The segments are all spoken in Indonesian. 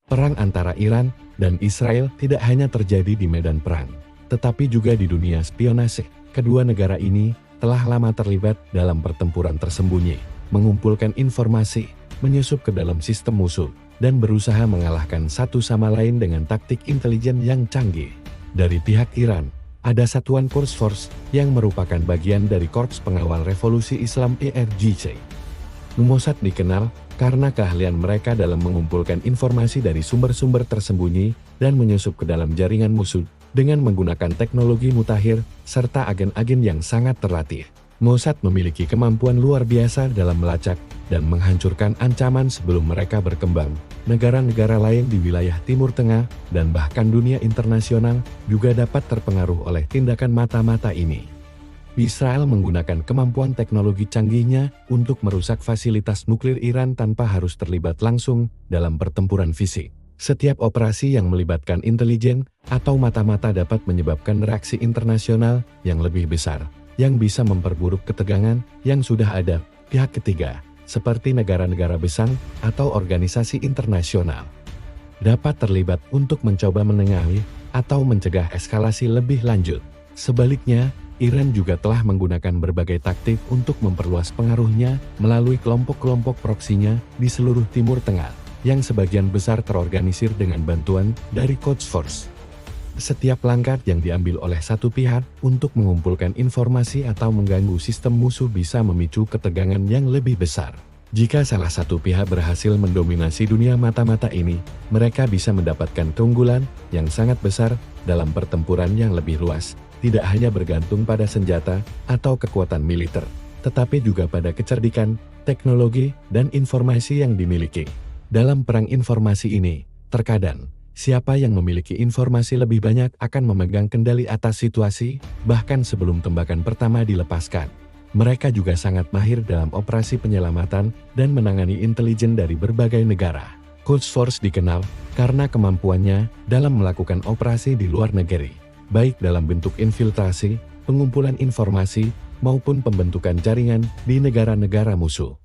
Perang antara Iran dan Israel tidak hanya terjadi di medan perang, tetapi juga di dunia spionase. Kedua negara ini telah lama terlibat dalam pertempuran tersembunyi, mengumpulkan informasi, menyusup ke dalam sistem musuh, dan berusaha mengalahkan satu sama lain dengan taktik intelijen yang canggih. Dari pihak Iran, ada Satuan Quds Force yang merupakan bagian dari Korps Pengawal Revolusi Islam IRGC. Mossad dikenal karena keahlian mereka dalam mengumpulkan informasi dari sumber-sumber tersembunyi dan menyusup ke dalam jaringan musuh dengan menggunakan teknologi mutakhir serta agen-agen yang sangat terlatih. Mossad memiliki kemampuan luar biasa dalam melacak dan menghancurkan ancaman sebelum mereka berkembang. Negara-negara lain di wilayah Timur Tengah dan bahkan dunia internasional juga dapat terpengaruh oleh tindakan mata-mata ini. Israel menggunakan kemampuan teknologi canggihnya untuk merusak fasilitas nuklir Iran tanpa harus terlibat langsung dalam pertempuran fisik. Setiap operasi yang melibatkan intelijen atau mata-mata dapat menyebabkan reaksi internasional yang lebih besar, yang bisa memperburuk ketegangan yang sudah ada pihak ketiga, seperti negara-negara besar atau organisasi internasional. Dapat terlibat untuk mencoba menengahi atau mencegah eskalasi lebih lanjut. Sebaliknya, Iran juga telah menggunakan berbagai taktik untuk memperluas pengaruhnya melalui kelompok-kelompok proksinya di seluruh Timur Tengah, yang sebagian besar terorganisir dengan bantuan dari Quds Force. Setiap langkah yang diambil oleh satu pihak untuk mengumpulkan informasi atau mengganggu sistem musuh bisa memicu ketegangan yang lebih besar. Jika salah satu pihak berhasil mendominasi dunia mata-mata ini, mereka bisa mendapatkan keunggulan yang sangat besar dalam pertempuran yang lebih luas. Tidak hanya bergantung pada senjata atau kekuatan militer, tetapi juga pada kecerdikan, teknologi, dan informasi yang dimiliki. Dalam perang informasi ini, terkadang, siapa yang memiliki informasi lebih banyak akan memegang kendali atas situasi, bahkan sebelum tembakan pertama dilepaskan. Mereka juga sangat mahir dalam operasi penyelamatan dan menangani intelijen dari berbagai negara. Quds Force dikenal karena kemampuannya dalam melakukan operasi di luar negeri, baik dalam bentuk infiltrasi, pengumpulan informasi, maupun pembentukan jaringan di negara-negara musuh.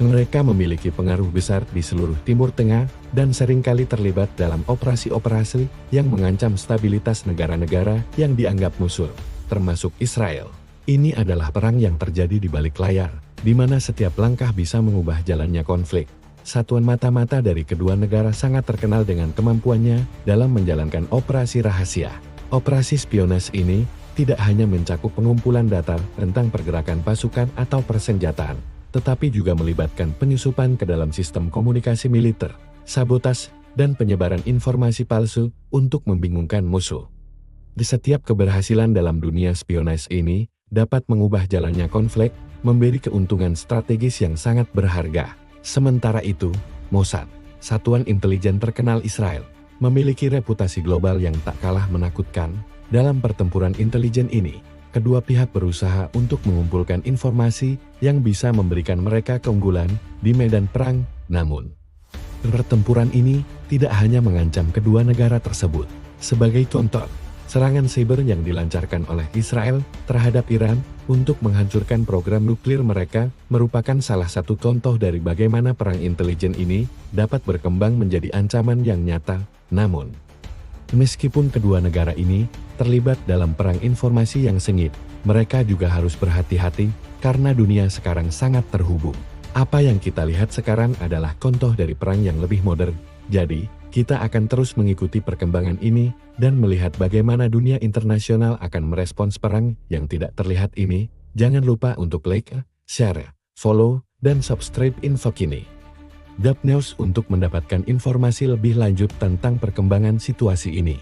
Mereka memiliki pengaruh besar di seluruh Timur Tengah dan seringkali terlibat dalam operasi-operasi yang mengancam stabilitas negara-negara yang dianggap musuh, termasuk Israel. Ini adalah perang yang terjadi di balik layar, di mana setiap langkah bisa mengubah jalannya konflik. Satuan mata-mata dari kedua negara sangat terkenal dengan kemampuannya dalam menjalankan operasi rahasia. Operasi spionase ini tidak hanya mencakup pengumpulan data tentang pergerakan pasukan atau persenjataan, tetapi juga melibatkan penyusupan ke dalam sistem komunikasi militer, sabotas, dan penyebaran informasi palsu untuk membingungkan musuh. Di setiap keberhasilan dalam dunia spionase ini dapat mengubah jalannya konflik, memberi keuntungan strategis yang sangat berharga. Sementara itu, Mossad, satuan intelijen terkenal Israel, memiliki reputasi global yang tak kalah menakutkan. Dalam pertempuran intelijen ini, kedua pihak berusaha untuk mengumpulkan informasi yang bisa memberikan mereka keunggulan di medan perang. Namun, pertempuran ini tidak hanya mengancam kedua negara tersebut. Sebagai contoh, serangan siber yang dilancarkan oleh Israel terhadap Iran untuk menghancurkan program nuklir mereka merupakan salah satu contoh dari bagaimana perang intelijen ini dapat berkembang menjadi ancaman yang nyata. Namun, meskipun kedua negara ini terlibat dalam perang informasi yang sengit, mereka juga harus berhati-hati karena dunia sekarang sangat terhubung. Apa yang kita lihat sekarang adalah contoh dari perang yang lebih modern. Jadi, kita akan terus mengikuti perkembangan ini dan melihat bagaimana dunia internasional akan merespons perang yang tidak terlihat ini. Jangan lupa untuk like, share, follow, dan subscribe info kini Dap News untuk mendapatkan informasi lebih lanjut tentang perkembangan situasi ini.